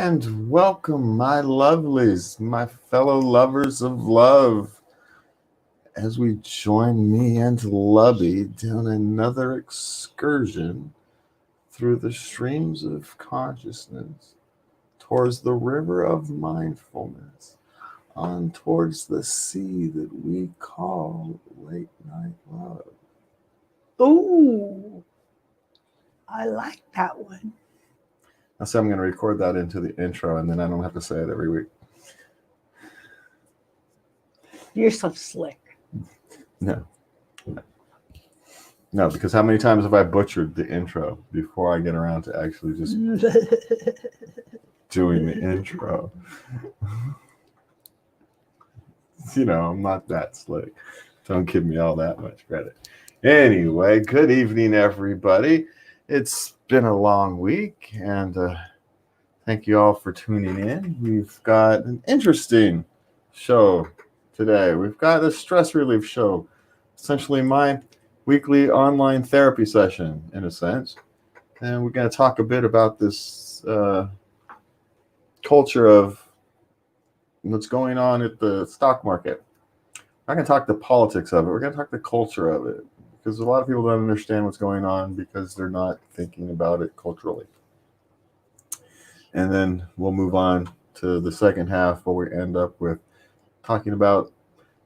And welcome, my lovelies, my fellow lovers of love, as we join me and Lubby down another excursion through the streams of consciousness towards the river of mindfulness, on towards the sea that we call late night love. Ooh, I like that one. I say I'm going to record that into the intro, and then I don't have to say it every week. You're so slick. No, because how many times have I butchered the intro before I get around to actually just doing the intro? I'm not that slick. Don't give me all that much credit. Anyway, good evening, everybody. It's been a long week, and thank you all for tuning in. We've got an interesting show today. We've got a stress relief show, essentially my weekly online therapy session, in a sense. And we're going to talk a bit about this culture of what's going on at the stock market. We're not going to talk the politics of it. We're going to talk the culture of it, because a lot of people don't understand what's going on because they're not thinking about it culturally. And then we'll move on to the second half, where we end up with talking about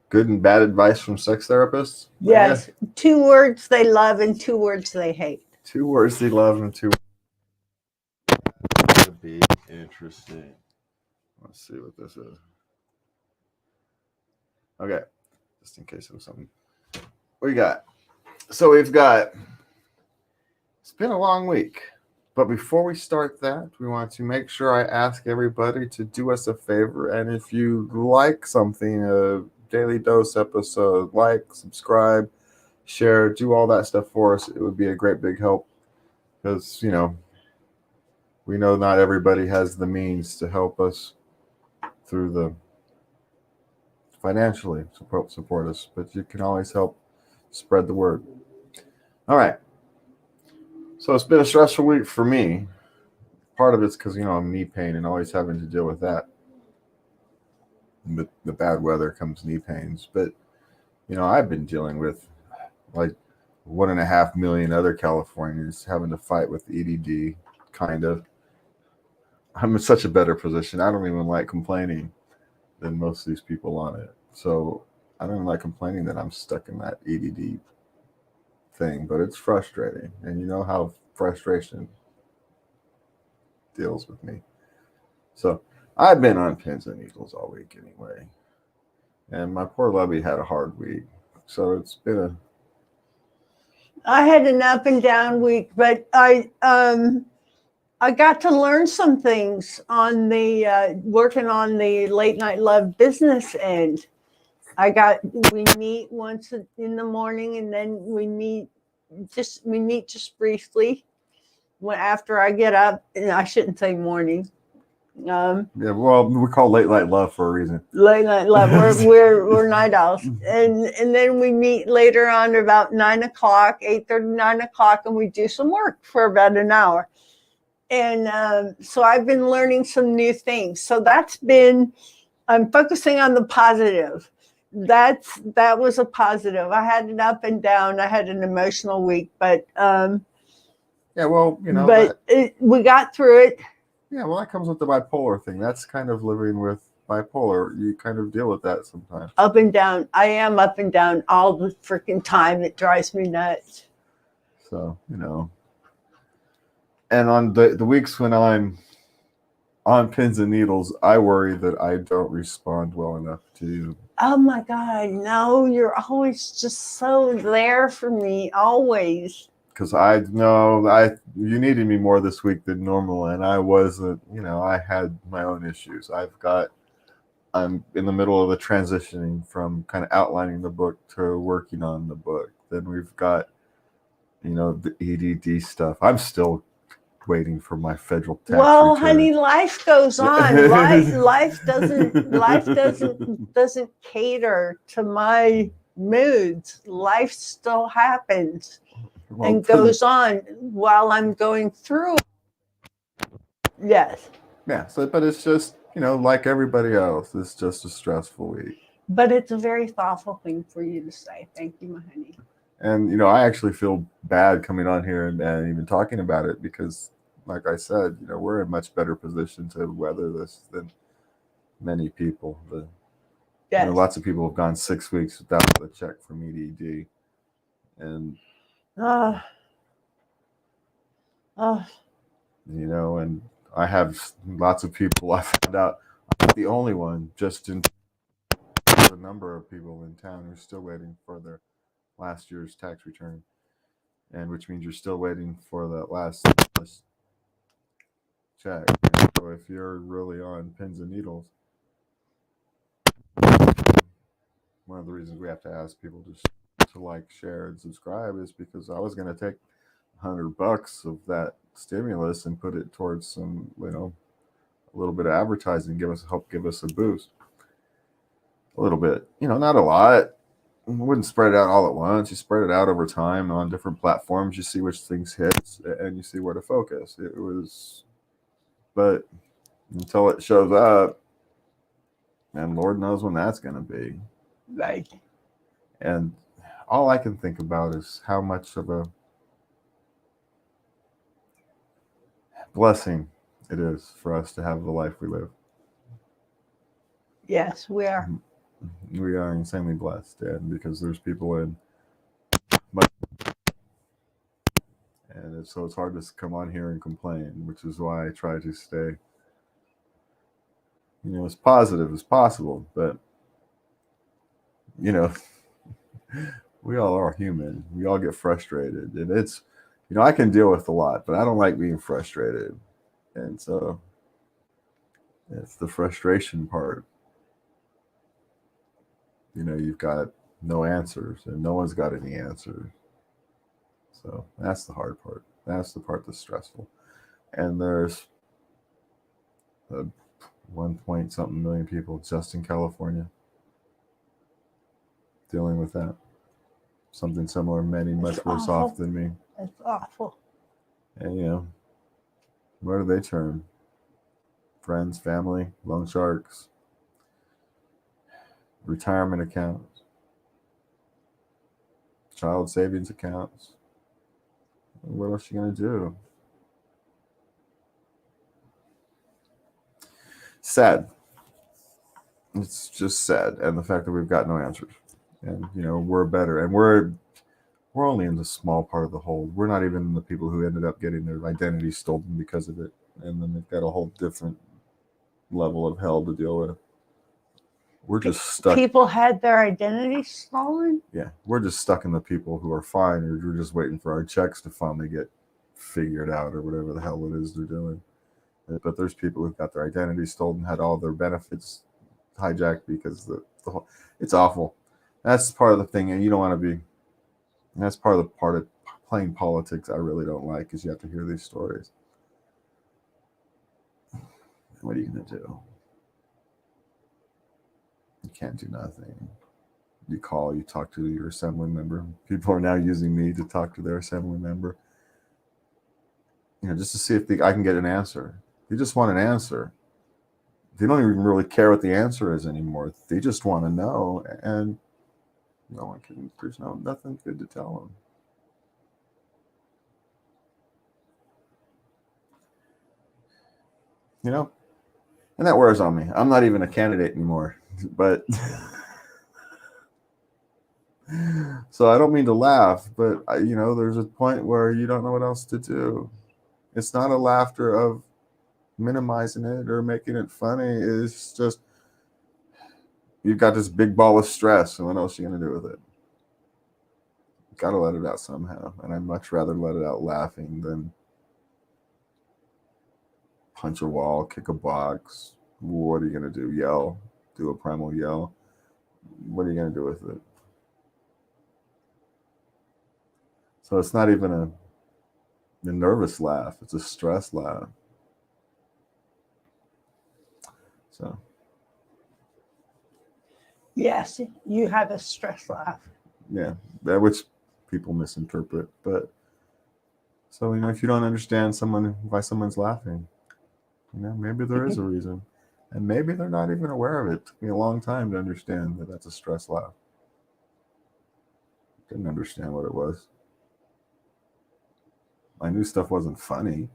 good and bad advice from sex therapists. Yes, 2 words they love and 2 words they hate. 2 words they love and 2 words to be interesting. Let's see what this is. Okay, just in case it was something. What we got? So we've got, it's been a long week, but before we start that, we want to make sure I ask everybody to do us a favor. And if you like something, a daily dose episode, like, subscribe, share, do all that stuff for us. It would be a great big help, because, we know not everybody has the means to help us through the financially support us, but you can always help spread the word. All right. So it's been a stressful week for me. Part of it's because, I'm knee pain and always having to deal with that. With the bad weather comes knee pains. But, I've been dealing with like 1.5 million other Californians having to fight with EDD, kind of. I'm in such a better position. I don't even like complaining than most of these people on it. So I don't like complaining that I'm stuck in that EDD thing, but it's frustrating. And you know how frustration deals with me. So I've been on pins and needles all week anyway. And my poor Lubby had a hard week. So it's been I had an up and down week, but I got to learn some things on the working on the late night love business end. We meet once in the morning, and then we meet just briefly after I get up. And I shouldn't say morning. yeah, well, we call late night love for a reason. Late night love. We're night owls, and then we meet later on about 9 o'clock, 8:30, 9 o'clock, and we do some work for about an hour. And so I've been learning some new things. So I'm focusing on the positive. That was a positive. I had an up and down. I had an emotional week, but yeah, well, but we got through it. Yeah, well, that comes with the bipolar thing. That's kind of living with bipolar. You kind of deal with that sometimes. Up and down. I am up and down all the freaking time. It drives me nuts. So, and on the weeks when I'm on pins and needles, I worry that I don't respond well enough to you. Oh my God, no, you're always just so there for me, always. Because you needed me more this week than normal, and I wasn't, I had my own issues. I'm in the middle of the transitioning from kind of outlining the book to working on the book. Then we've got, the EDD stuff. I'm still waiting for my federal tax Well, return. honey, life goes on. life doesn't cater to my moods. Life still happens and goes on while I'm going through. Yes. Yeah. So, but it's just, like everybody else, it's just a stressful week. But it's a very thoughtful thing for you to say. Thank you, my honey. And, I actually feel bad coming on here and even talking about it because, like I said, we're in a much better position to weather this than many people. Yes. Lots of people have gone 6 weeks without a check from EDD. And, Uh, uh, and I have lots of people I found out. I'm not the only one, just in the number of people in town who are still waiting for their last year's tax return. And which means you're still waiting for that last check. And so if you're really on pins and needles, one of the reasons we have to ask people to like, share, and subscribe is because I was going to take $100 of that stimulus and put it towards some, a little bit of advertising, help give us a boost. A little bit, not a lot. I wouldn't spread it out all at once. You spread it out over time on different platforms. You see which things hit, and you see where to focus. But until it shows up, and Lord knows when that's going to be. right. And all I can think about is how much of a blessing it is for us to have the life we live. Yes, we are. We are insanely blessed, and because there's people and so it's hard to come on here and complain, which is why I try to stay, as positive as possible. But we all are human. We all get frustrated, and it's, I can deal with a lot, but I don't like being frustrated, and so it's the frustration part. You've got no answers, and no one's got any answers. So that's the hard part. That's the part that's stressful. And there's 1 point something million people just in California dealing with that. Something similar, many much worse off than me. It's awful. And where do they turn? Friends, family, loan sharks, retirement accounts, child savings accounts. What else are you going to do? Sad. It's just sad. And the fact that we've got no answers. And, we're better. And we're only in the small part of the whole. We're not even the people who ended up getting their identity stolen because of it. And then they've got a whole different level of hell to deal with. We're just stuck. People had their identity stolen? Yeah, we're just stuck in the people who are fine, or we're just waiting for our checks to finally get figured out, or whatever the hell it is they're doing. But there's people who've got their identity stolen, had all their benefits hijacked because the whole, it's awful. That's part of the thing, and you don't want to be. That's part of playing politics I really don't like, is you have to hear these stories. What are you going to do? You can't do nothing. You call, you talk to your assembly member. People are now using me to talk to their assembly member. Just to see if I can get an answer. They just want an answer. They don't even really care what the answer is anymore. They just want to know, and no one can. There's nothing good to tell them. And that wears on me. I'm not even a candidate anymore, but so I don't mean to laugh, but there's a point where you don't know what else to do. It's not a laughter of minimizing it or making it funny. It's just, you've got this big ball of stress, and what else are you going to do with it? You've got to let it out somehow, and I'd much rather let it out laughing than punch a wall, kick a box. What are you going to do? Yell? Do a primal yell? What are you going to do with it? So it's not even a nervous laugh. It's a stress laugh. So. Yes, you have a stress laugh. Yeah, which people misinterpret. But so, if you don't understand why someone's laughing, Maybe there is a reason. And maybe they're not even aware of it. It took me a long time to understand that that's a stress laugh. Didn't understand what it was. I knew stuff wasn't funny.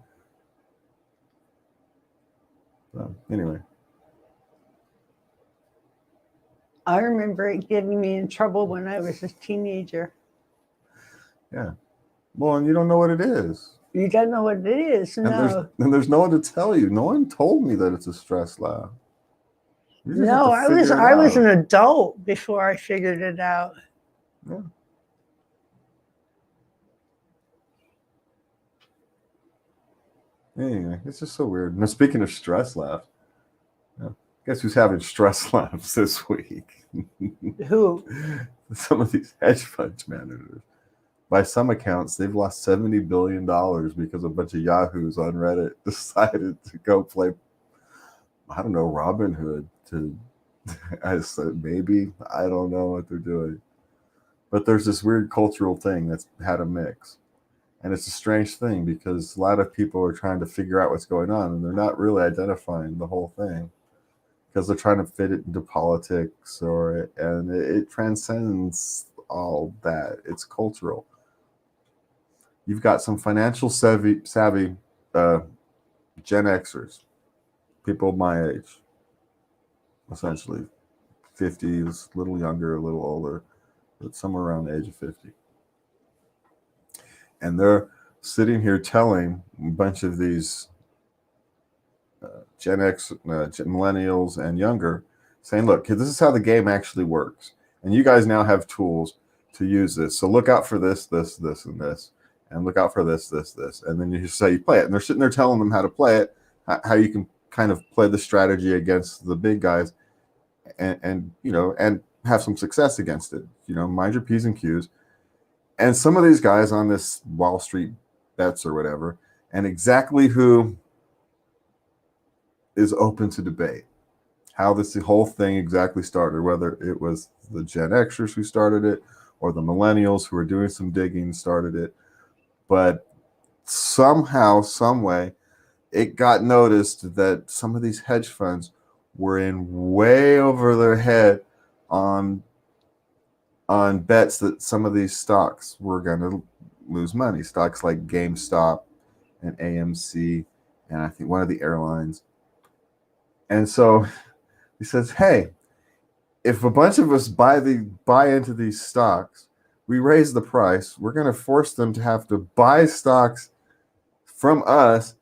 So, anyway. I remember it getting me in trouble when I was a teenager. Yeah. Well, and you don't know what it is. You don't know what it is, no. And there's no one to tell you. No one told me that it's a stress laugh. No, I was an adult before I figured it out. Yeah. Anyway, it's just so weird. Now, speaking of stress laughs, guess who's having stress laughs this week? Who? Some of these hedge fund managers. By some accounts, they've lost $70 billion because a bunch of yahoos on Reddit decided to go play, I don't know, Robin Hood. I said, maybe, I don't know what they're doing. But there's this weird cultural thing that's had a mix. And it's a strange thing because a lot of people are trying to figure out what's going on, and they're not really identifying the whole thing because they're trying to fit it into politics, and it transcends all that. It's cultural. You've got some financial savvy Gen Xers, people my age, essentially 50s, a little younger, a little older, but somewhere around the age of 50. And they're sitting here telling a bunch of these Gen X, millennials and younger, saying, look, this is how the game actually works. And you guys now have tools to use this. So look out for this, this, this, and this. And look out for this, this, this. And then you just say you play it. And they're sitting there telling them how to play it, how you can kind of play the strategy against the big guys and have some success against it. Mind your P's and Q's. And some of these guys on this Wall Street bets or whatever, and exactly who is open to debate how the whole thing exactly started, whether it was the Gen Xers who started it or the millennials who were doing some digging started it. But somehow, some way, it got noticed that some of these hedge funds were in way over their head on bets that some of these stocks were going to lose money. Stocks like GameStop and AMC, and I think one of the airlines. And so he says, hey, if a bunch of us buy into these stocks, we raise the price, we're going to force them to have to buy stocks from us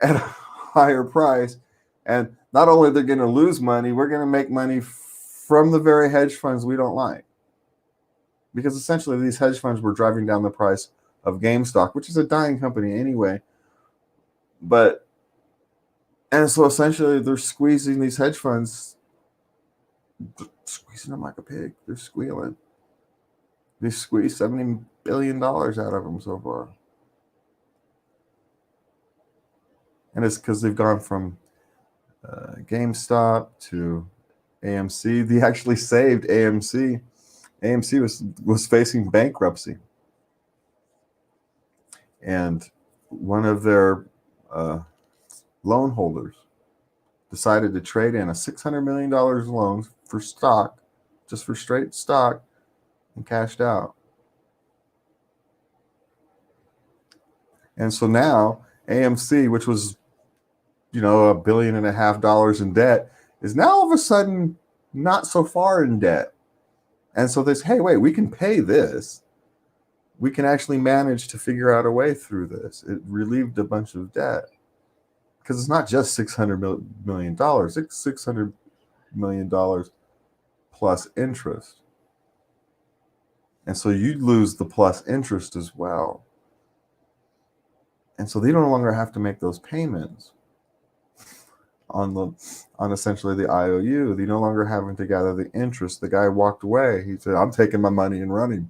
at a higher price. And not only they're going to lose money, we're going to make money from the very hedge funds we don't like. Because essentially these hedge funds were driving down the price of GameStop, which is a dying company anyway. And so essentially they're squeezing these hedge funds, squeezing them like a pig. They're squealing. They squeezed $70 billion out of them so far. And it's because they've gone from GameStop to AMC. They actually saved AMC. AMC was facing bankruptcy. And one of their loan holders decided to trade in a $600 million loan for stock, just for straight stock, and cashed out. And so now AMC, which was, $1.5 billion in debt, is now all of a sudden not so far in debt. And so this, hey, wait, we can pay this. We can actually manage to figure out a way through this. It relieved a bunch of debt. Because it's not just $600 million. It's $600 million plus interest. And so you lose the plus interest as well. And so they no longer have to make those payments on essentially the IOU. They no longer having to gather the interest. The guy walked away. He said, I'm taking my money and running.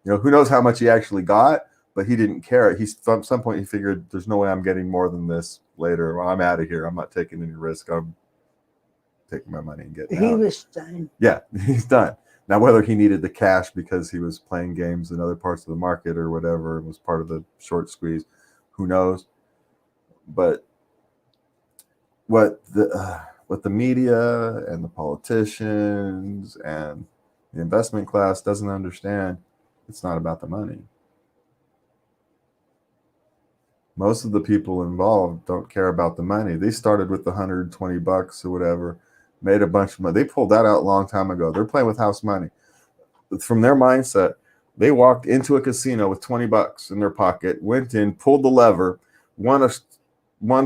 Who knows how much he actually got, but he didn't care. At some point he figured there's no way I'm getting more than this later. Well, I'm out of here. I'm not taking any risk. I'm taking my money and getting out. He was done. Yeah, he's done. Now, whether he needed the cash because he was playing games in other parts of the market or whatever, and was part of the short squeeze, who knows? But what the media and the politicians and the investment class doesn't understand, it's not about the money. Most of the people involved don't care about the money. They started with the $120 or whatever, made a bunch of money. They pulled that out a long time ago. They're playing with house money. From their mindset, they walked into a casino with $20 in their pocket, went in, pulled the lever, won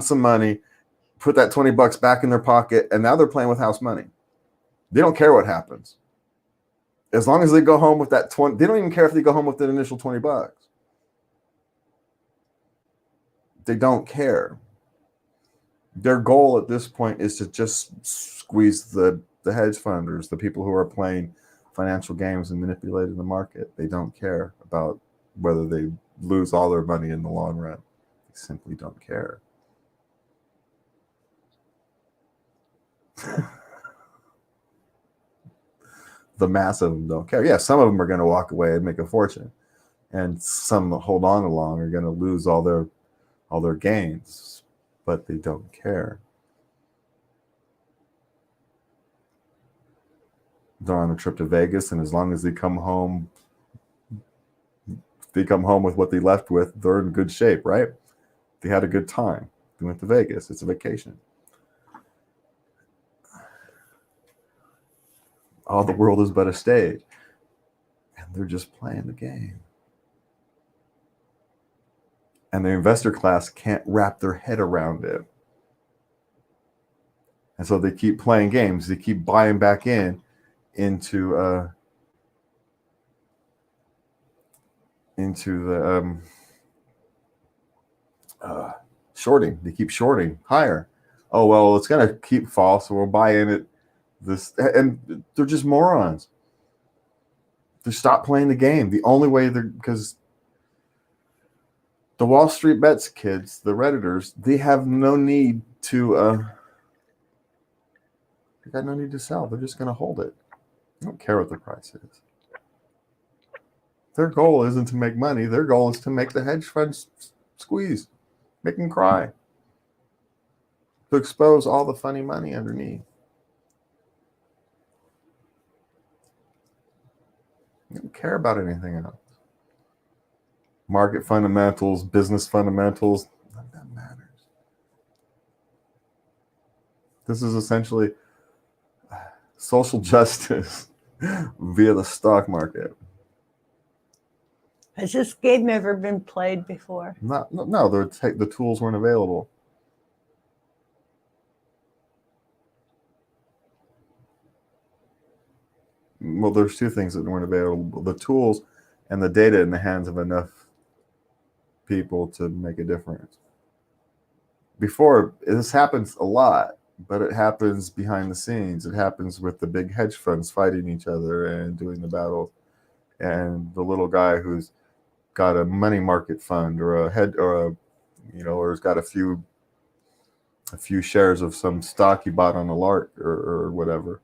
some money, put that $20 back in their pocket, and now they're playing with house money. They don't care what happens. As long as they go home with that 20, they don't even care if they go home with that initial $20. They don't care. Their goal at this point is to just squeeze the hedge funders, the people who are playing financial games and manipulating the market. They don't care about whether they lose all their money in the long run. They simply don't care. The mass of them don't care. Yeah, some of them are going to walk away and make a fortune, and some that hold on along are going to lose all their gains, but they don't care. They're on a trip to Vegas, and as long as they come home with what they left with, they're in good shape, right? They had a good time. They went to Vegas. It's a vacation. All the world is but a stage, and they're just playing the game. And the investor class can't wrap their head around it. And so they keep playing games. They keep buying back into the shorting. They keep shorting higher. Oh, well, it's going to keep fall, so we'll buy in it. And they're just morons. They stop playing the game. The only way because the Wall Street Bets kids, the Redditors, they have no need to they got no need to sell. They're just going to hold it. They don't care what the price is. Their goal isn't to make money. Their goal is to make the hedge funds squeeze, make them cry, to expose all the funny money underneath. They don't care about anything else. Market fundamentals, business fundamentals, none of that matters. This is essentially social justice via the stock market. Has this game ever been played before? No, the tools weren't available. Well, there's two things that weren't available: the tools and the data in the hands of enough people to make a difference. Before, this happens a lot, but it happens behind the scenes. It happens with the big hedge funds fighting each other and doing the battles, and the little guy who's got a money market fund or has got a few shares of some stock he bought on a lark or whatever,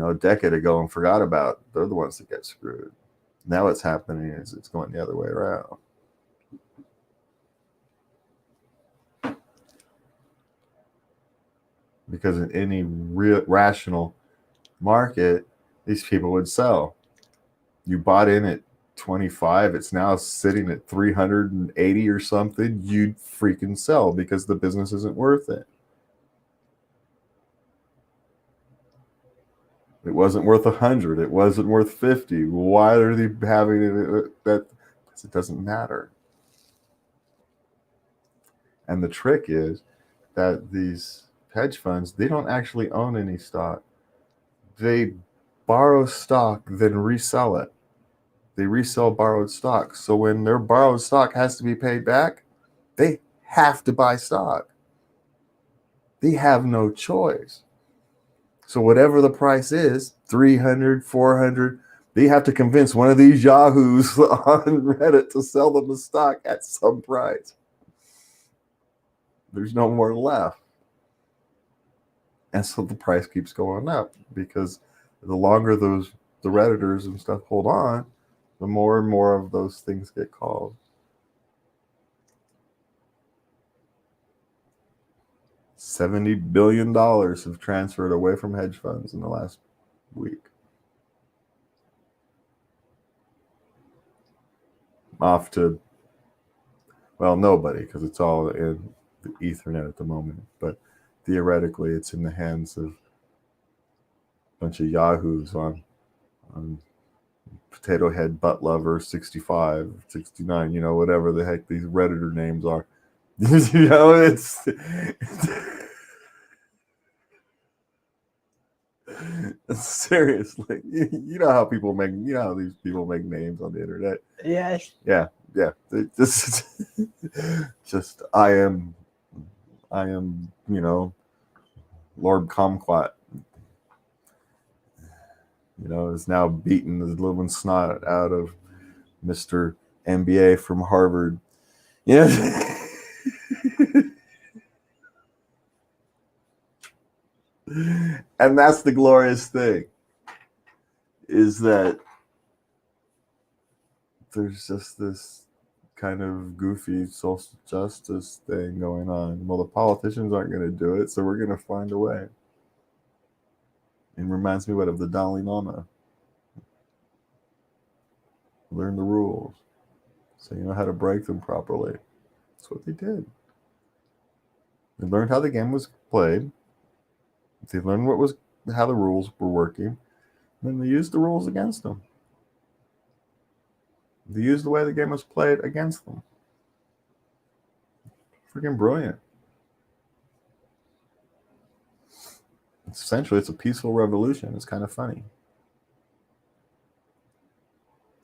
a decade ago and forgot about. They're the ones that get screwed. Now what's happening is it's going the other way around. Because in any real rational market, these people would sell. You bought in at 25, it's now sitting at 380 or something, you'd freaking sell because the business isn't worth it. It wasn't worth 100. It wasn't worth 50. Why are they having it? Because it doesn't matter. And the trick is that these hedge funds, they don't actually own any stock. They borrow stock, then resell it. They resell borrowed stock. So when their borrowed stock has to be paid back, they have to buy stock. They have no choice. So whatever the price is, 300, 400, they have to convince one of these yahoos on Reddit to sell them the stock at some price. There's no more left. And so the price keeps going up because the longer the Redditors and stuff hold on, the more and more of those things get called. $70 billion have transferred away from hedge funds in the last week. Off to, well, nobody, because it's all in the Ethernet at the moment. But theoretically, it's in the hands of a bunch of yahoos on Potato Head Butt Lover 65, 69, you know, whatever the heck these Redditor names are. You know, it's seriously, you know how people make, you know how these people make names on the internet. Yes. Yeah. This just I am, you know, Lord Kumquat. You know, is now beating the living snot out of Mr. MBA from Harvard. Yeah. And that's the glorious thing, is that there's just this kind of goofy social justice thing going on. Well, the politicians aren't going to do it, so we're going to find a way. It reminds me of the Dalai Lama. Learn the rules so you know how to break them properly. That's what they did. They learned how the game was played. They learned how the rules were working. Then they used the rules against them. They used the way the game was played against them. Freaking brilliant. Essentially, it's a peaceful revolution. It's kind of funny.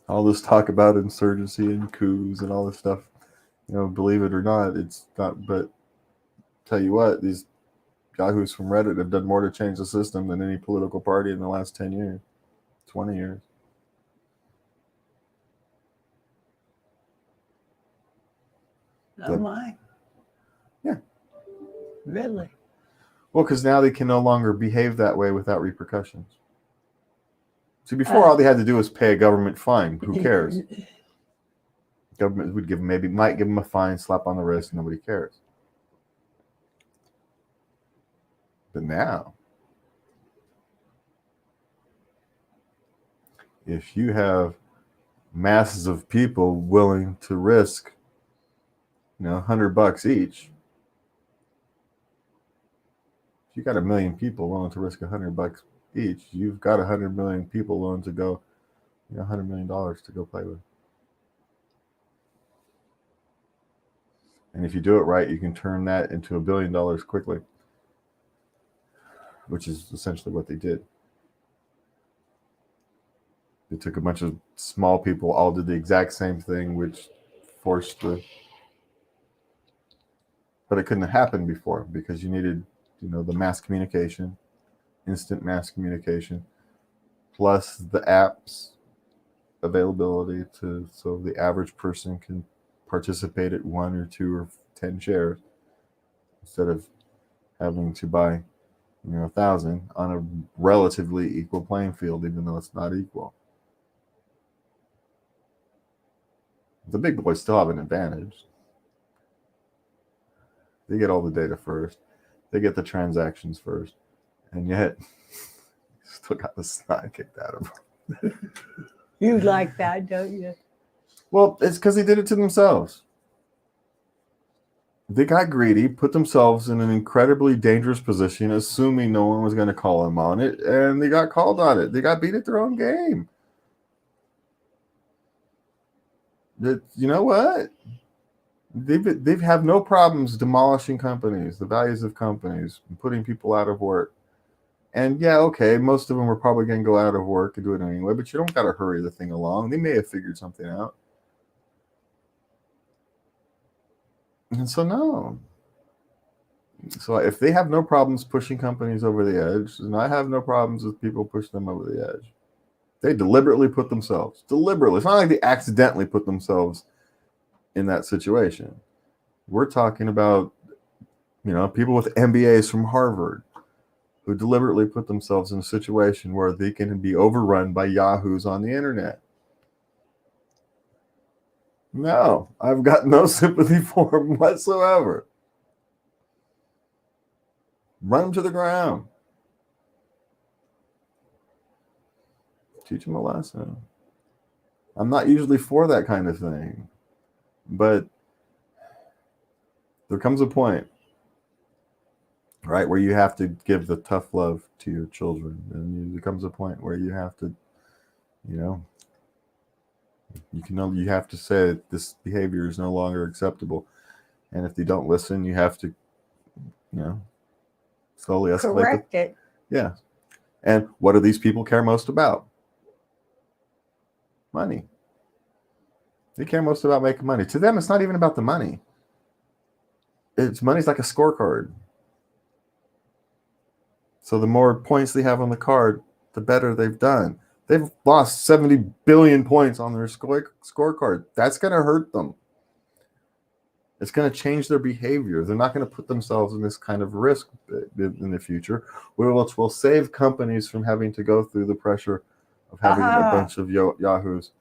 All this talk about insurgency and coups and all this stuff, you know, believe it or not, it's not. But tell you what, these yahoos from Reddit have done more to change the system than any political party in the last 10 years, 20 years. Oh my. Yeah. Really? Well, because now they can no longer behave that way without repercussions. See, before all they had to do was pay a government fine. Who cares? Government would might give them a fine, slap on the wrist, nobody cares. But now, if you have masses of people willing to risk, you know, $100 each, if you got 1 million people willing to risk $100 each, you've got 100 million people willing to go, you know, $100 million to go play with. And if you do it right, you can turn that into $1 billion quickly, which is essentially what they did. They took a bunch of small people, all did the exact same thing, which forced but it couldn't have happened before because you needed, you know, the mass communication, instant mass communication, plus the apps availability so the average person can participate at 1 or 2 or 10 shares instead of having to buy, you know, 1,000 on a relatively equal playing field, even though it's not equal. The big boys still have an advantage. They get all the data first. They get the transactions first. And yet, still got the snot kicked out of them. You like that, don't you? Well, it's because they did it to themselves. They got greedy, put themselves in an incredibly dangerous position, assuming no one was going to call them on it, and they got called on it. They got beat at their own game. You know what? They have no problems demolishing companies, the values of companies, putting people out of work. And yeah, okay, most of them are probably going to go out of work and do it anyway, but you don't got to hurry the thing along. They may have figured something out. And so, no. So if they have no problems pushing companies over the edge, then I have no problems with people pushing them over the edge. They deliberately put themselves. Deliberately. It's not like they accidentally put themselves in that situation. We're talking about, you know, people with MBAs from Harvard who deliberately put themselves in a situation where they can be overrun by yahoos on the internet. No, I've got no sympathy for them whatsoever. Run them to the ground. Teach them a lesson. I'm not usually for that kind of thing, but there comes a point, right, where you have to give the tough love to your children, and there comes a point where you have to, you know, you have to say this behavior is no longer acceptable, and if they don't listen, you have to, slowly escalate. Correct it. Yeah. And what do these people care most about? Money. They care most about making money. To them, it's not even about the money. Money's like a scorecard. So the more points they have on the card, the better they've done. They've lost 70 billion points on their scorecard. That's going to hurt them. It's going to change their behavior. They're not going to put themselves in this kind of risk in the future, which will save companies from having to go through the pressure of having a bunch of yahoos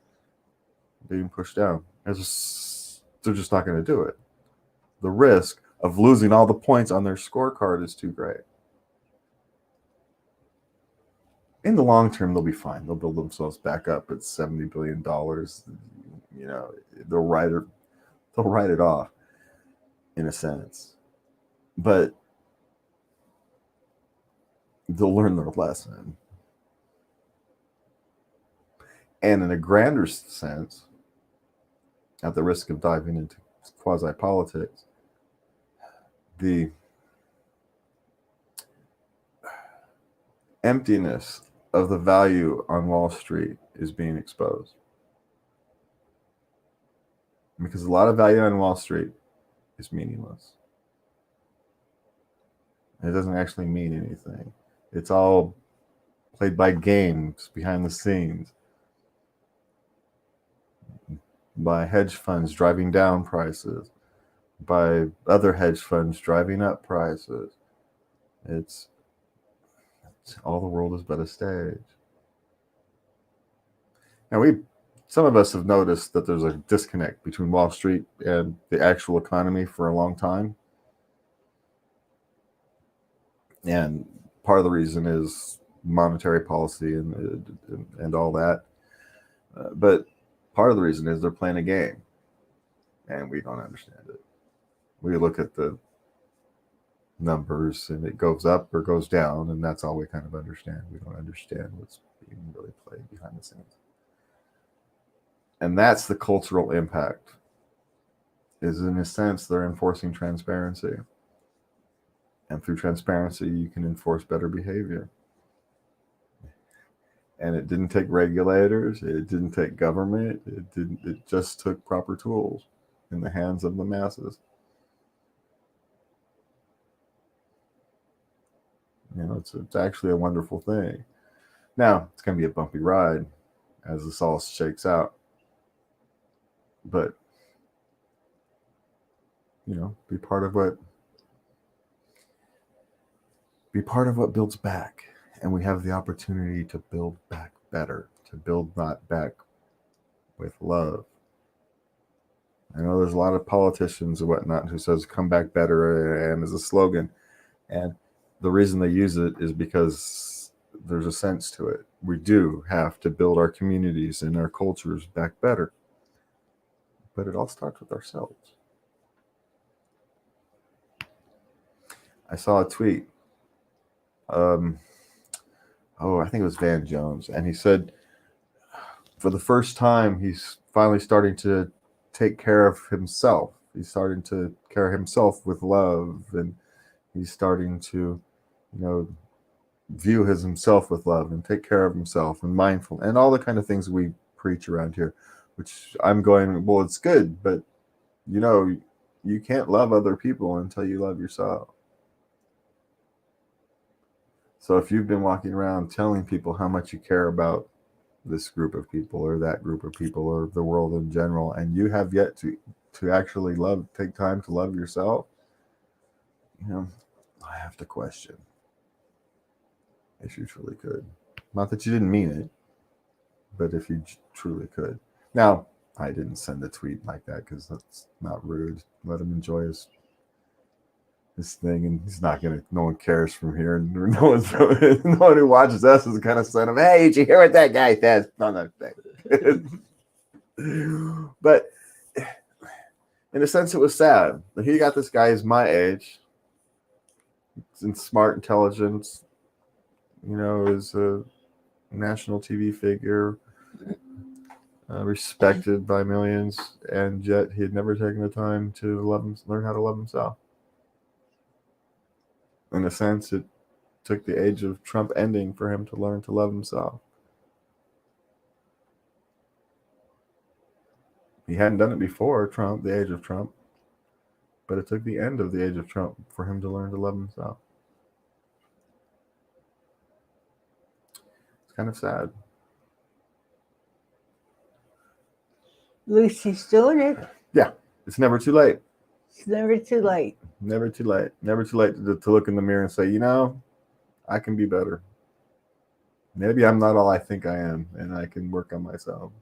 being pushed down. They're just not going to do it. The risk of losing all the points on their scorecard is too great. In the long term, they'll be fine. They'll build themselves back up at $70 billion. They'll write it off in a sense. But they'll learn their lesson. And in a grander sense, at the risk of diving into quasi-politics, the emptiness of the value on Wall Street is being exposed. Because a lot of value on Wall Street is meaningless. It doesn't actually mean anything. It's all played by games behind the scenes, by hedge funds driving down prices, by other hedge funds driving up prices. It's all the world is but a stage. And some of us have noticed that there's a disconnect between Wall Street and the actual economy for a long time. And part of the reason is monetary policy and all that. But part of the reason is they're playing a game, and we don't understand it. We look at the numbers and it goes up or goes down, and that's all we kind of understand. We don't understand what's being really played behind the scenes. And that's the cultural impact, is in a sense they're enforcing transparency. And through transparency, you can enforce better behavior. And it didn't take regulators, it didn't take government, it just took proper tools in the hands of the masses. It's actually a wonderful thing. Now, it's going to be a bumpy ride as this all shakes out. But, be part of what builds back. And we have the opportunity to build back better, to build not back with love. I know there's a lot of politicians and whatnot who says come back better and as a slogan. And the reason they use it is because there's a sense to it. We do have to build our communities and our cultures back better. But it all starts with ourselves. I saw a tweet. I think it was Van Jones. And he said, for the first time, he's finally starting to take care of himself. He's starting to care himself with love. And he's starting to, view himself with love and take care of himself and mindful and all the kind of things we preach around here, which I'm going, well, it's good, but you can't love other people until you love yourself. So if you've been walking around telling people how much you care about this group of people or that group of people or the world in general, and you have yet to actually take time to love yourself, I have to question if you truly could. Not that you didn't mean it, but if you truly could. Now, I didn't send a tweet like that because that's not rude. Let him enjoy his this thing, and he's not gonna. No one cares from here, and no one who watches us is gonna send him. Hey, did you hear what that guy says on that thing? But in a sense, it was sad. But he got this guy who's my age, and smart, intelligent. Is a national TV figure, respected by millions, and yet he had never taken the time to learn how to love himself. In a sense, it took the age of Trump ending for him to learn to love himself. He hadn't done it before Trump, the age of Trump, but it took the end of the age of Trump for him to learn to love himself. It's kind of sad. At least he's doing it. Yeah, it's never too late. It's never too late. Never too late. Never too late to look in the mirror and say, I can be better. Maybe I'm not all I think I am, and I can work on myself.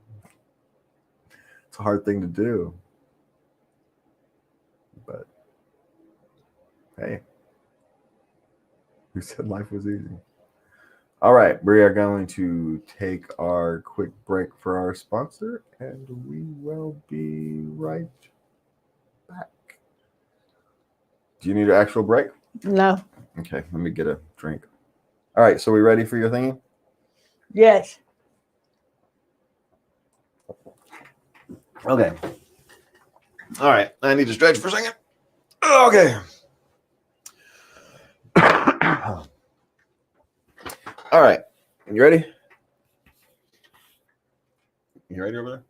It's a hard thing to do. But, hey, who said life was easy? All right, we are going to take our quick break for our sponsor, and we will be right back. Do you need an actual break? No. Okay, let me get a drink. All right, so we ready for your thingy? Yes. Okay. All right, I need to stretch for a second. Okay. All right, you ready? You ready over there?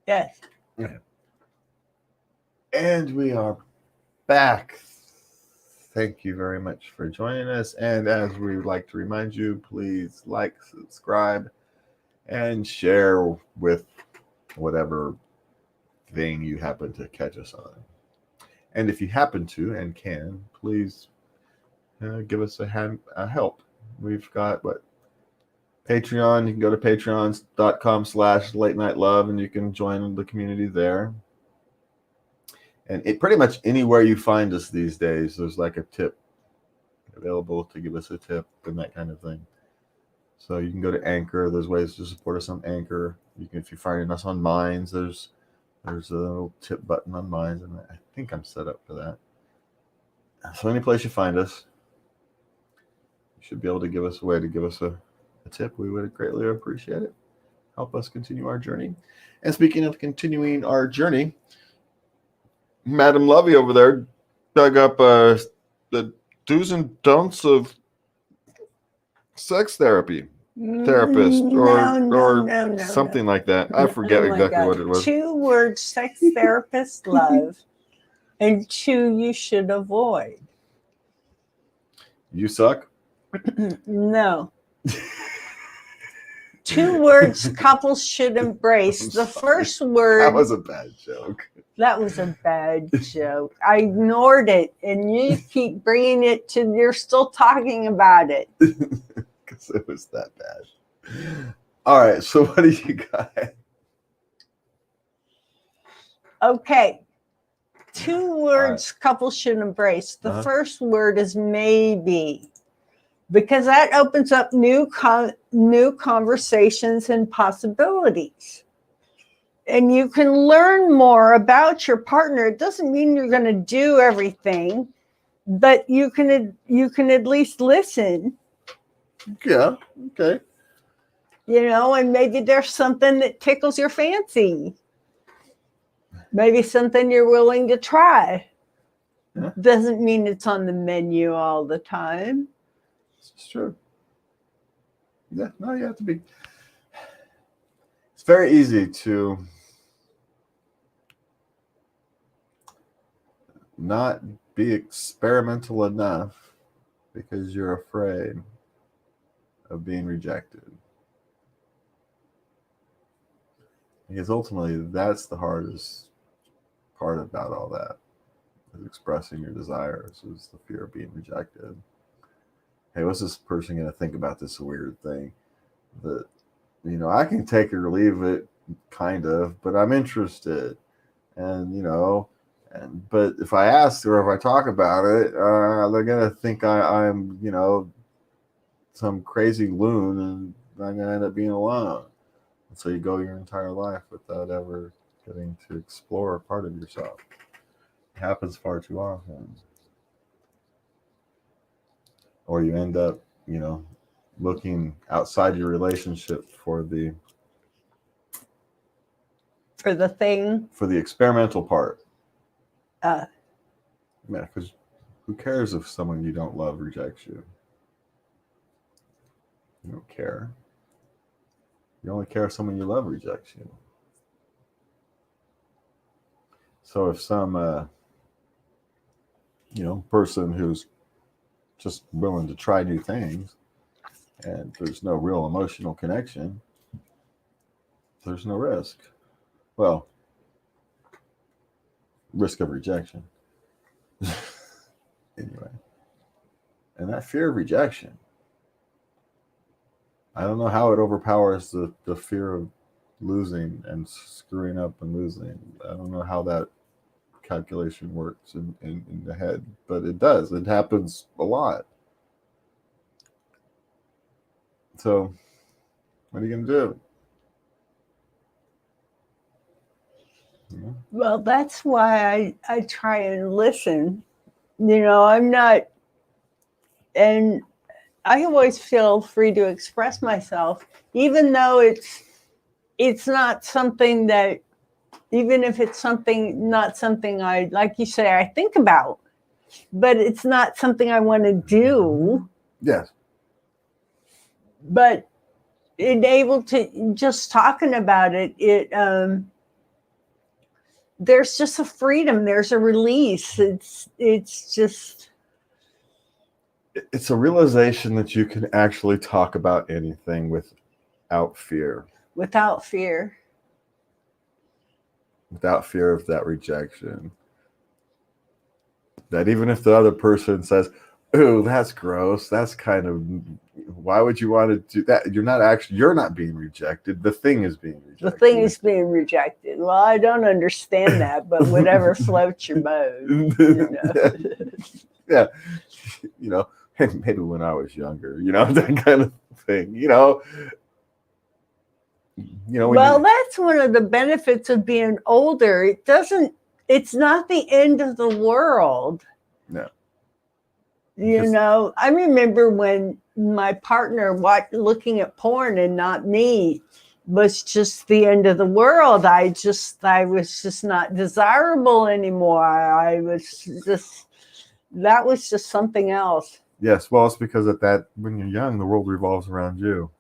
Yes. Okay. And we are back. Thank you very much for joining us. And as we would like to remind you, please like, subscribe, and share with whatever thing you happen to catch us on. And if you happen to and can, please give us a help. We've got Patreon. You can go to patreon.com/late night love, and you can join the community there. And pretty much anywhere you find us these days, there's like a tip available to give us a tip and that kind of thing. So you can go to Anchor. There's ways to support us on Anchor. You can, if you're finding us on Minds, there's a little tip button on Minds, and I think I'm set up for that. So any place you find us, you should be able to give us a way to give us a tip. We would greatly appreciate it. Help us continue our journey. And speaking of continuing our journey, Madam Lubby over there dug up the do's and don'ts of sex therapist or something like that. I forget exactly what it was. 2 words sex therapists love and 2 you should avoid. You suck? No. 2 words couples should embrace. The first word. That was a bad joke. That was a bad joke. I ignored it, and you keep bringing it to. You're still talking about it because it was that bad. All right. So what do you got? Okay. 2 words couples should embrace. The first word is maybe, because that opens up new conversations and possibilities. And you can learn more about your partner. It doesn't mean you're going to do everything, but you can at least listen. Yeah. Okay. And maybe there's something that tickles your fancy. Maybe something you're willing to try. Yeah. Doesn't mean it's on the menu all the time. It's true. Yeah. No, you have to be. It's very easy to not be experimental enough because you're afraid of being rejected. Because ultimately, that's the hardest part about all that, is expressing your desires, is the fear of being rejected. Hey, what's this person going to think about this weird thing? That, I can take it or leave it, kind of, but I'm interested. And, But if I ask or if I talk about it, they're gonna think I'm, some crazy loon, and I'm gonna end up being alone. And so you go your entire life without ever getting to explore a part of yourself. It happens far too often. Or you end up, looking outside your relationship for the thing. For the experimental part. Yeah, because who cares if someone you don't love rejects you? You don't care. You only care if someone you love rejects you. So if some, person who's just willing to try new things and there's no real emotional connection, there's no risk. Well, risk of rejection. Anyway. And that fear of rejection, I don't know how it overpowers the fear of losing and screwing up and losing. I don't know how that calculation works in the head, but it does. It happens a lot. So, what are you going to do? Well, that's why I try and listen. I'm not, and I always feel free to express myself, even though it's not something that, even if it's not something I, like you say, I think about, but it's not something I want to do. Yes. But just talking about it, there's just a freedom, there's a release. It's a realization that you can actually talk about anything without fear. Without fear of that rejection. That even if the other person says, "Ooh, that's gross. That's kind of, why would you want to do that?" You're not being rejected. The thing is being rejected. The thing is being rejected. Well, I don't understand that, but whatever floats your boat. Yeah. Maybe when I was younger, that kind of thing, Well, that's one of the benefits of being older. It's not the end of the world. No. I remember when my partner looking at porn and not me was just the end of the world. I was just not desirable anymore. That was just something else. Yes, well, it's because when you're young, the world revolves around you.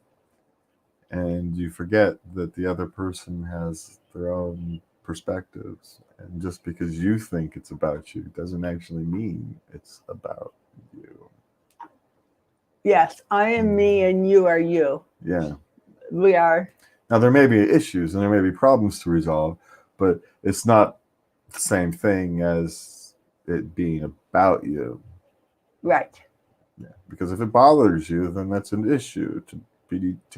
And you forget that the other person has their own perspectives. And just because you think it's about you doesn't actually mean it's about you. Yes, I am me and you are you. Yeah. We are. Now, there may be issues and there may be problems to resolve, but it's not the same thing as it being about you. Right. Yeah. Because if it bothers you, then that's an issue to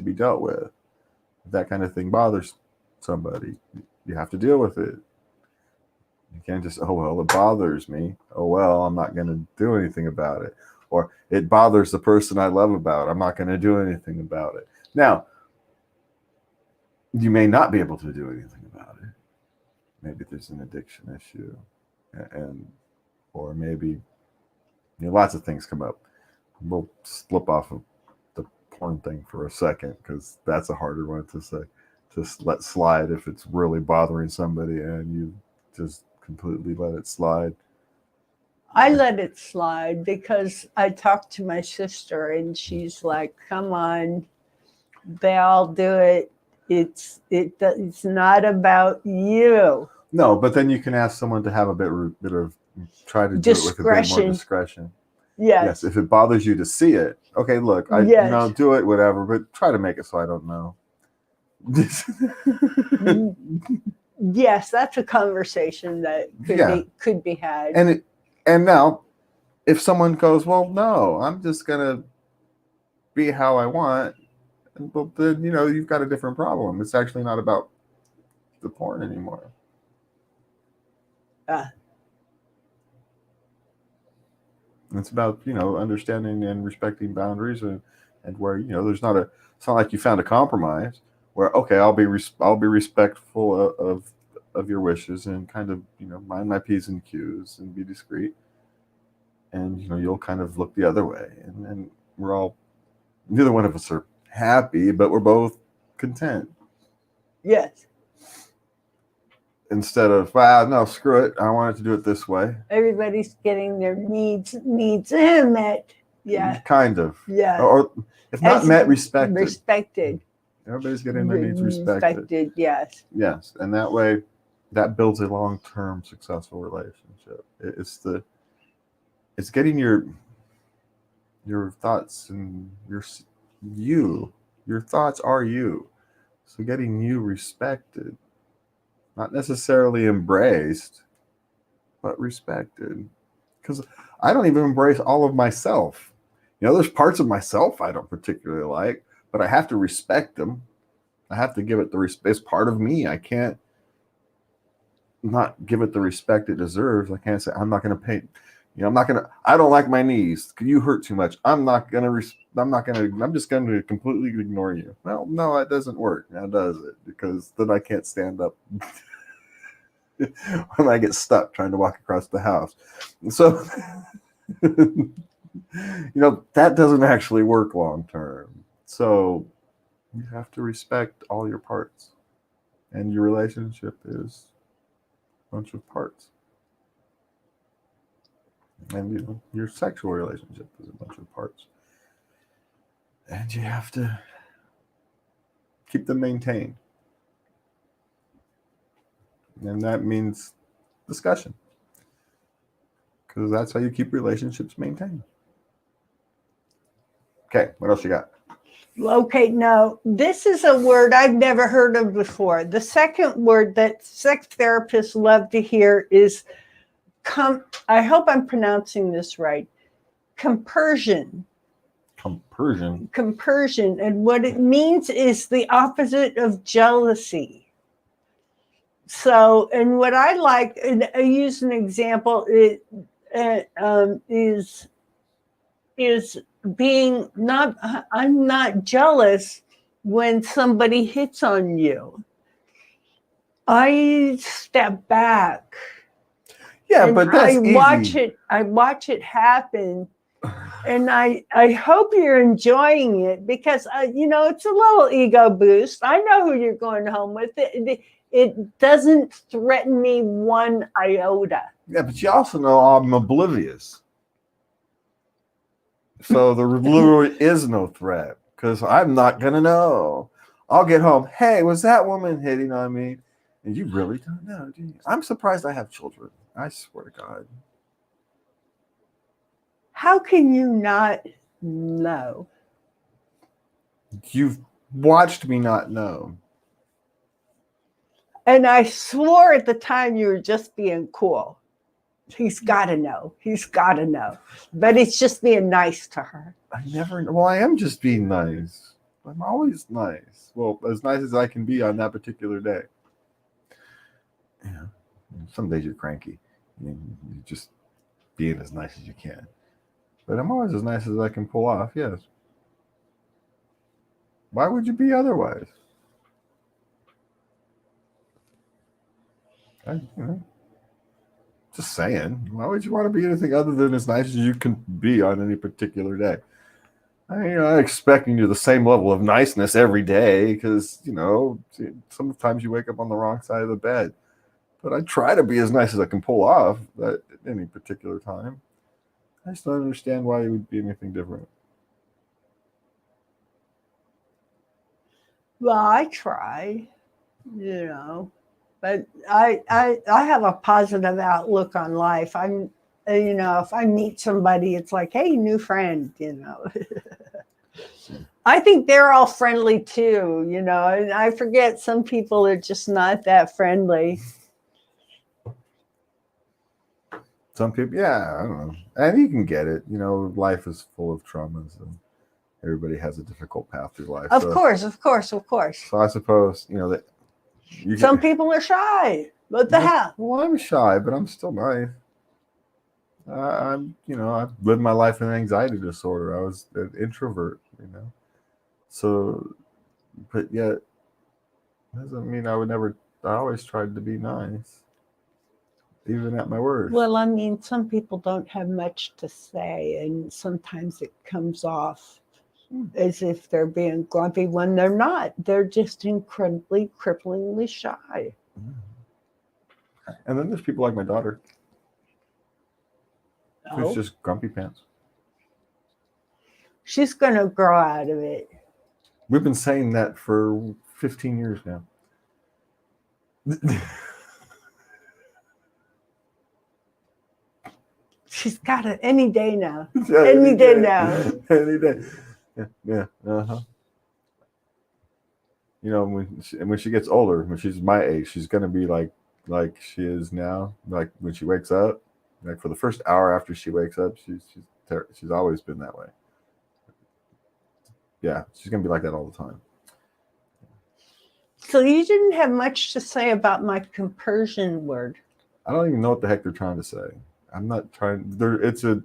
be dealt with. If that kind of thing bothers somebody, you have to deal with it. You can't just, "Oh, well, it bothers me. Oh, well, I'm not going to do anything about it." Or, "It bothers the person I love about. I'm not going to do anything about it." Now, you may not be able to do anything about it. Maybe there's an addiction issue, or maybe lots of things come up. We'll slip off of the porn thing for a second because that's a harder one to say. Just let slide if it's really bothering somebody and you just completely let it slide. I let it slide because I talked to my sister and she's like, "Come on, they all do it. It's not about you." No, but then you can ask someone to have a bit of try to do it with a bit more discretion. Yes. If it bothers you to see it, okay, look, do it, whatever, but try to make it so I don't know. Yes, that's a conversation that could be had. And now, if someone goes, "Well, no, I'm just gonna be how I want," well, then you've got a different problem. It's actually not about the porn anymore. It's about, understanding and respecting boundaries, and where, there's not a, it's not like you found a compromise where, okay, I'll be respectful of your wishes and kind of, mind my P's and Q's and be discreet. And, you'll kind of look the other way. And we're all, neither one of us are happy, but we're both content. Yes. Instead of, wow, no, screw it, I wanted to do it this way. Everybody's getting their needs met. Yeah. Kind of. Yeah. Or if not met, respected. Respected. Everybody's getting their needs respected. Yes. Yes. And that way, that builds a long-term successful relationship. It's getting your thoughts and your thoughts are you. So getting you respected, not necessarily embraced, but respected. Because I don't even embrace all of myself. There's parts of myself I don't particularly like, but I have to respect them. I have to give it the respect. It's part of me. I can't not give it the respect it deserves. I can't say, I'm not going to paint. I don't like my knees. You hurt too much. I'm just going to completely ignore you. Well, no, that doesn't work. Now does it? Because then I can't stand up when I get stuck trying to walk across the house. So, that doesn't actually work long term. So you have to respect all your parts. And your relationship is a bunch of parts. And your sexual relationship is a bunch of parts. And you have to keep them maintained. And that means discussion. Because that's how you keep relationships maintained. Okay, what else you got? Okay, no, this is a word I've never heard of before. The second word that sex therapists love to hear is I hope I'm pronouncing this right. Compersion. Compersion. And what it means is the opposite of jealousy. So, and what I like, and I use an example, is being I'm not jealous when somebody hits on you. I step back. Yeah, but that's easy. I watch it happen, and I hope you're enjoying it because it's a little ego boost. I know who you're going home with. It doesn't threaten me one iota. Yeah, but you also know I'm oblivious. So there literally is no threat because I'm not gonna know. I'll get home. Hey, was that woman hitting on me? And you really don't know, do you? I'm surprised I have children. I swear to God. How can you not know? You've watched me not know. And I swore at the time you were just being cool. He's got to know. He's got to know. But it's just being nice to her. I am just being nice. I'm always nice. Well, as nice as I can be on that particular day. Yeah. Some days you're cranky. You're just being as nice as you can. But I'm always as nice as I can pull off, yes. Why would you be otherwise? Just saying. Why would you want to be anything other than as nice as you can be on any particular day? I'm not expecting you the same level of niceness every day because, sometimes you wake up on the wrong side of the bed. But I try to be as nice as I can pull off at any particular time. I just don't understand why it would be anything different. Well, I try, but I have a positive outlook on life. I'm, if I meet somebody, it's like, hey, new friend, I think they're all friendly too, and I forget some people are just not that friendly. Some people, yeah, I don't know. And you can get it. Life is full of traumas and everybody has a difficult path through life. Of course. So I suppose, that some people are shy. What the hell? Well, I'm shy, but I'm still nice. I'm, I've lived my life in an anxiety disorder. I was an introvert, So, but yet, doesn't mean I would never. I always tried to be nice, even at my worst. Well, I mean, some people don't have much to say, and sometimes it comes off as if they're being grumpy when they're not. They're just incredibly, cripplingly shy. And then there's people like my daughter, who's Oh, just grumpy pants. she's going to grow out of it. We've been saying that for 15 years now. She's got it any day now. Any day now. Any day. Yeah. Uh-huh. When she gets older, when she's my age, she's gonna be like she is now. Like when she wakes up, like for the first hour after she wakes up, she's always been that way. Yeah, she's gonna be like that all the time. So you didn't have much to say about my compersion word. I don't even know what the heck they're trying to say. I'm not trying. It's a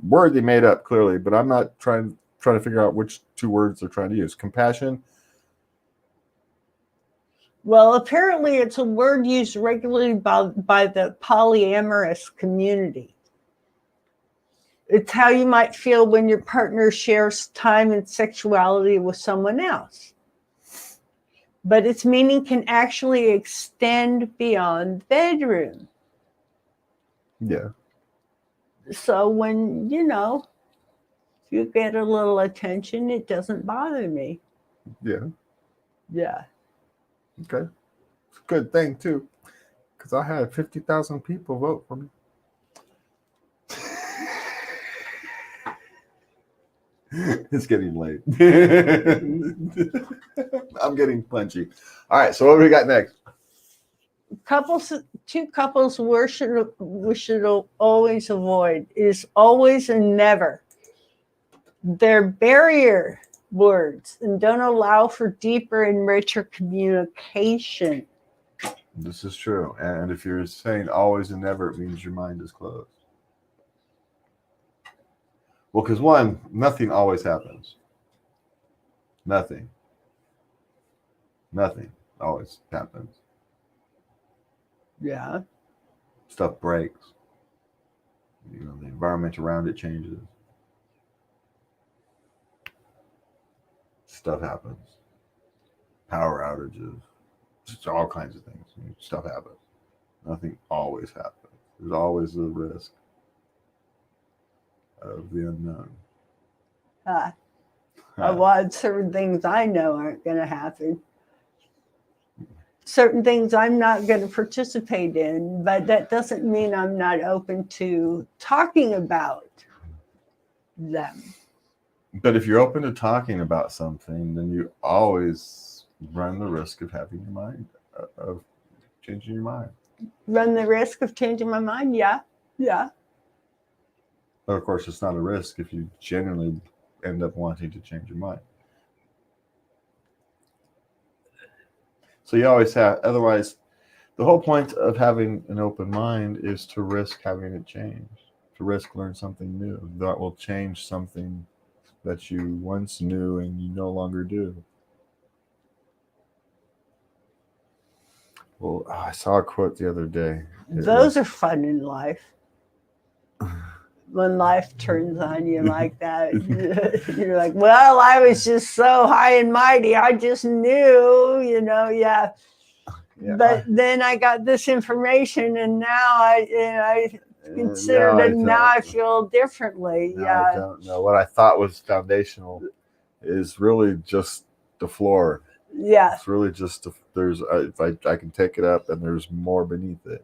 word they made up clearly, but I'm not trying to figure out which two words they're trying to use. Compassion. Well, apparently it's a word used regularly by the polyamorous community. It's how you might feel when your partner shares time and sexuality with someone else. But its meaning can actually extend beyond bedroom. Yeah. So when, you get a little attention, it doesn't bother me. Yeah. Yeah. Okay. It's a good thing, too, because I had 50,000 people vote for me. It's getting late. I'm getting punchy. All right, so what do we got next? Two couples we should always avoid is always and never. They're barrier words and don't allow for deeper and richer communication. This is true. And if you're saying always and never, it means your mind is closed. Well, because one, nothing always happens. Nothing always happens. Yeah. Stuff breaks. The environment around it changes. Stuff happens. Power outages. Just all kinds of things. Stuff happens. Nothing always happens. There's always a risk of the unknown. Well, certain things I know aren't going to happen. Certain things I'm not going to participate in, but that doesn't mean I'm not open to talking about them. But if you're open to talking about something, then you always run the risk of having your mind, of changing your mind. Run the risk of changing my mind? Yeah. But of course, it's not a risk if you genuinely end up wanting to change your mind. So you always have, otherwise, the whole point of having an open mind is to risk having it change, to risk learn something new that will change something that you once knew and you no longer do. Well, I saw a quote the other day. Those are fun in life. When life turns on you like that, you're like, well, I was just so high and mighty. I just knew, yeah. But then I got this information, and now I considered it. Now I feel differently. I don't know. What I thought was foundational is really just the floor. Yeah. It's really just there's if I can take it up, and there's more beneath it,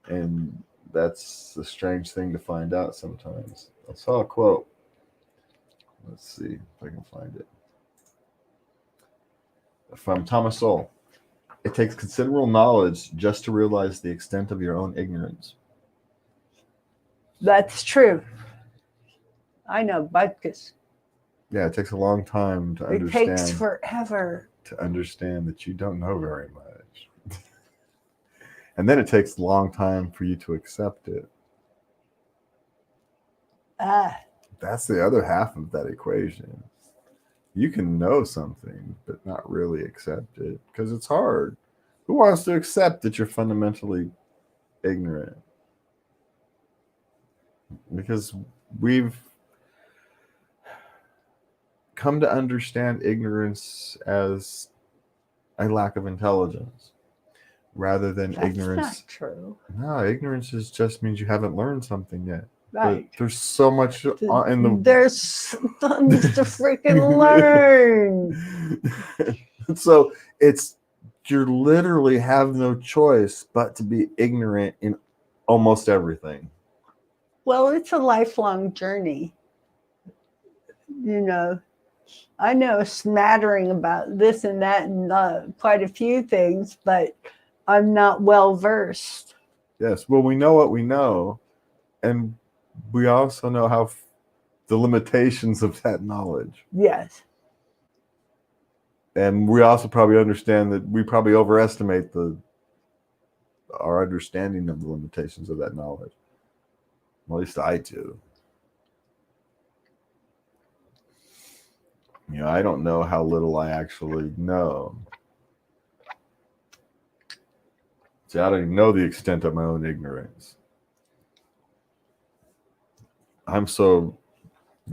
and that's a strange thing to find out sometimes. I saw a quote. Let's see if I can find it. From Thomas Sowell. It takes considerable knowledge just to realize the extent of your own ignorance. That's true. I know, Butkus. Yeah, it takes a long time to understand. It takes forever to understand that you don't know very much. And then it takes a long time for you to accept it. That's the other half of that equation. You can know something, but not really accept it because it's hard. Who wants to accept that you're fundamentally ignorant? Because we've come to understand ignorance as a lack of intelligence rather than That's ignorance. not true. No, ignorance just means you haven't learned something yet. Right. But there's so much in the. There's tons to freaking learn. So it's you literally have no choice but to be ignorant in almost everything. Well, it's a lifelong journey. You know, I know a smattering about this and that and quite a few things, but I'm not well versed. Yes, well, we know what we know, and we also know how the limitations of that knowledge. Yes. And we also probably understand that we probably overestimate our understanding of the limitations of that knowledge. Well, at least I do. I don't know how little I actually know. See, I don't even know the extent of my own ignorance. I'm so,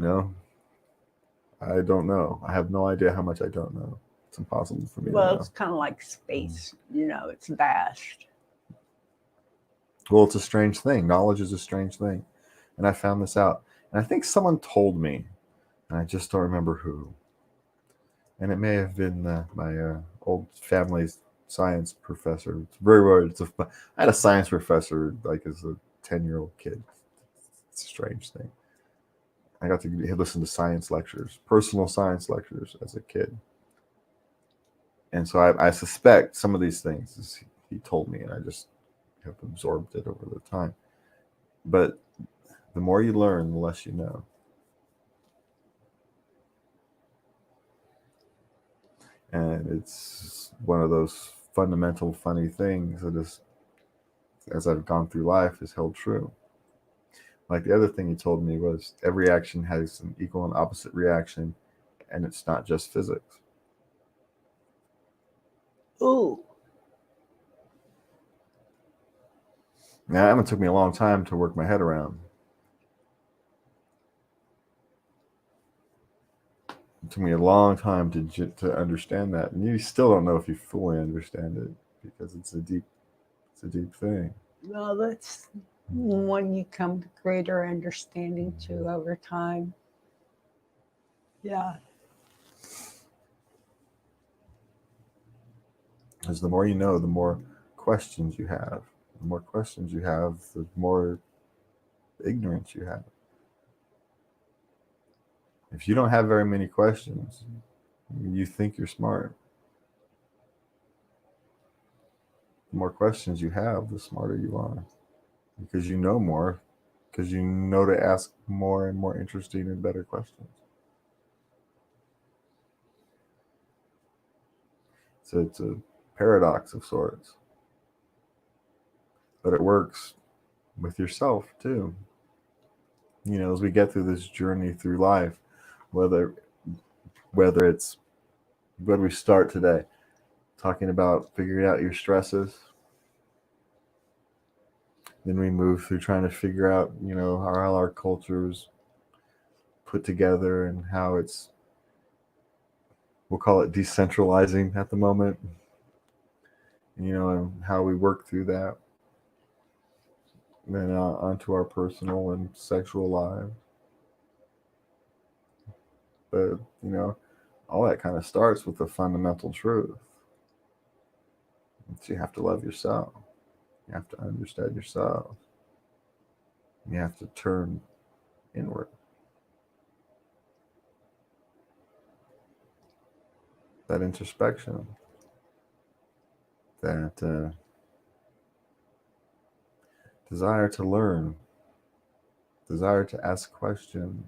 I don't know. I have no idea how much I don't know. It's impossible for me to know. It's kind of like space. It's vast. Well, it's a strange thing. Knowledge is a strange thing. And I found this out. And I think someone told me, and I just don't remember who. And it may have been my old family's science professor. It's very weird. I had a science professor like as a 10-year-old kid. It's a strange thing. I got to listen to science lectures, personal science lectures as a kid. And so I suspect some of these things he told me, and I just have absorbed it over the time. But the more you learn, the less you know. And it's one of those fundamental funny things that is, as I've gone through life, is held true. Like the other thing he told me was every action has an equal and opposite reaction, and it's not just physics. Ooh. Now, that took me a long time to work my head around. It took me a long time to understand that, and you still don't know if you fully understand it because it's a deep thing. Well, that's one you come to greater understanding to over time. Yeah. Because the more you know, the more questions you have. The more questions you have, the more ignorance you have. If you don't have very many questions, you think you're smart. The more questions you have, the smarter you are. Because you know more, because you know to ask more and more interesting and better questions. So it's a paradox of sorts. But it works with yourself too. As we get through this journey through life, whether it's where we start today, talking about figuring out your stresses. Then we move through trying to figure out, how our culture's put together and how it's, we'll call it decentralizing at the moment, and how we work through that. And then onto our personal and sexual lives. But, all that kind of starts with the fundamental truth. You have to love yourself. You have to understand yourself. You have to turn inward. That introspection, that desire to learn, desire to ask questions.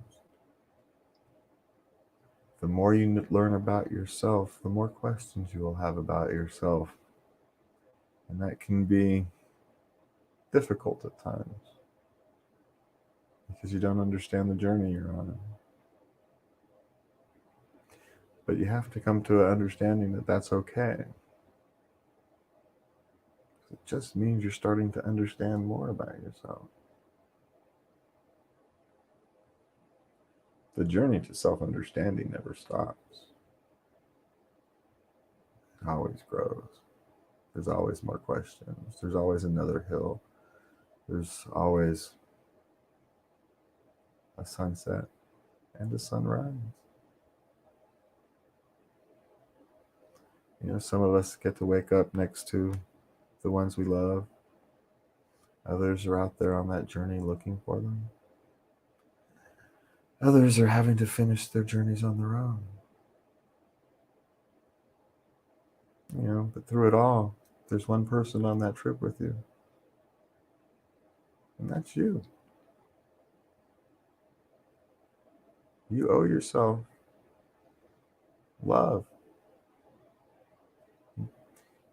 The more you learn about yourself, the more questions you will have about yourself. And that can be difficult at times. because you don't understand the journey you're on. But you have to come to an understanding that that's okay. It just means you're starting to understand more about yourself. The journey to self-understanding never stops. It always grows. There's always more questions. There's always another hill. There's always a sunset and a sunrise. You know, some of us get to wake up next to the ones we love. Others are out there on that journey looking for them. Others are having to finish their journeys on their own. You know, but through it all, there's one person on that trip with you. And that's you. You owe yourself love.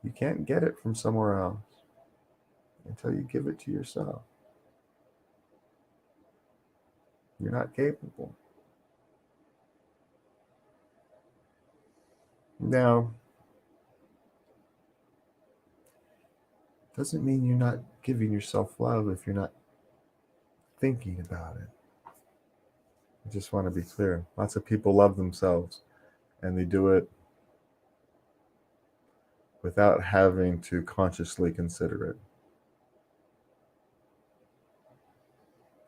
You can't get it from somewhere else until you give it to yourself. You're not capable. Now, doesn't mean you're not giving yourself love if you're not thinking about it. I just want to be clear. Lots of people love themselves, and they do it without having to consciously consider it.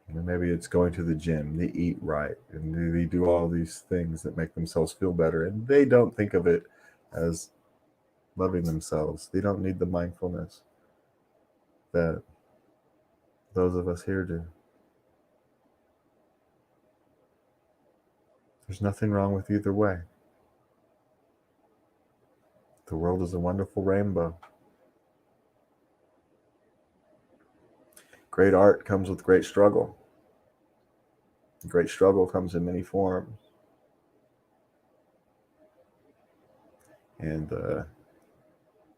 You know, maybe it's going to the gym, they eat right, and they do all these things that make themselves feel better, and they don't think of it as loving themselves. They don't need the mindfulness that those of us here do. There's nothing wrong with either way. The world is a wonderful rainbow. Great art comes with great struggle. Great struggle comes in many forms. And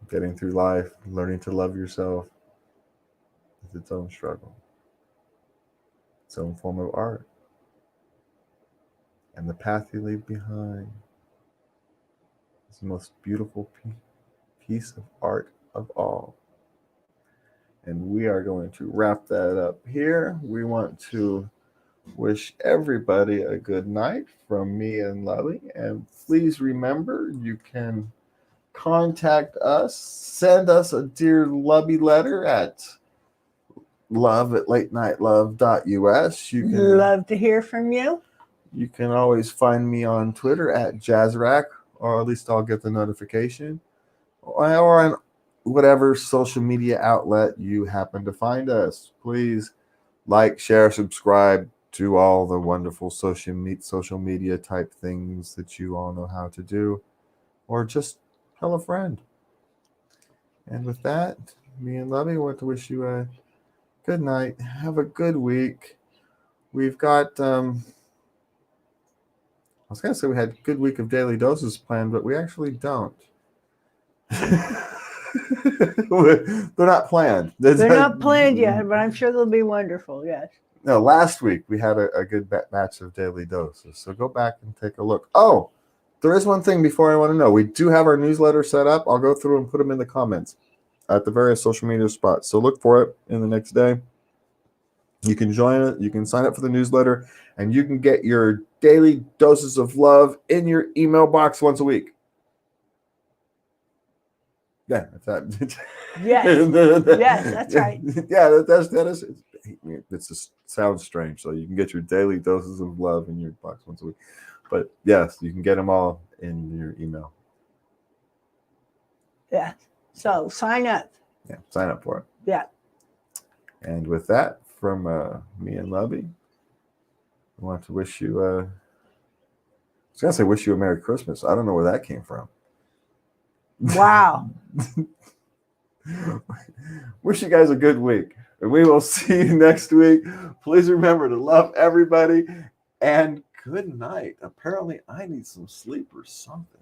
getting through life, learning to love yourself is its own struggle, its own form of art. And the path you leave behind is the most beautiful piece of art of all. And we are going to wrap that up here. We want to wish everybody a good night from me and Lubby. And please remember, you can contact us, send us a Dear Lubby letter at love@latenightLove.us. You can love to hear from you. You can always find me on Twitter at Jazzrack, or at least I'll get the notification, or on whatever social media outlet you happen to find us. Please like, share, subscribe to all the wonderful social media type things that you all know how to do, or just tell a friend. And with that, me and Lubby want to wish you a good night. Have a good week. We've got I was going to say we had a good week of daily doses planned, but we actually don't. They're not planned. They're not planned yet, but I'm sure they'll be wonderful, yes. No, last week we had a good batch of daily doses, so go back and take a look. Oh, there is one thing before I want to know. We do have our newsletter set up. I'll go through and put them in the comments at the various social media spots, so look for it in the next day. You can join it. You can sign up for the newsletter, and you can get your daily doses of love in your email box once a week. Yeah, that's that. Yes, yes, that's right. Yeah, that is. It just sounds strange. So you can get your daily doses of love in your box once a week. But yes, you can get them all in your email. Yeah. So sign up. Yeah, sign up for it. Yeah. And with that, from me and Lubby, I want to wish you I was gonna say wish you a Merry Christmas. I don't know where that came from. Wow. Wish you guys a good week. And we will see you next week. Please remember to love everybody and good night. Apparently I need some sleep or something.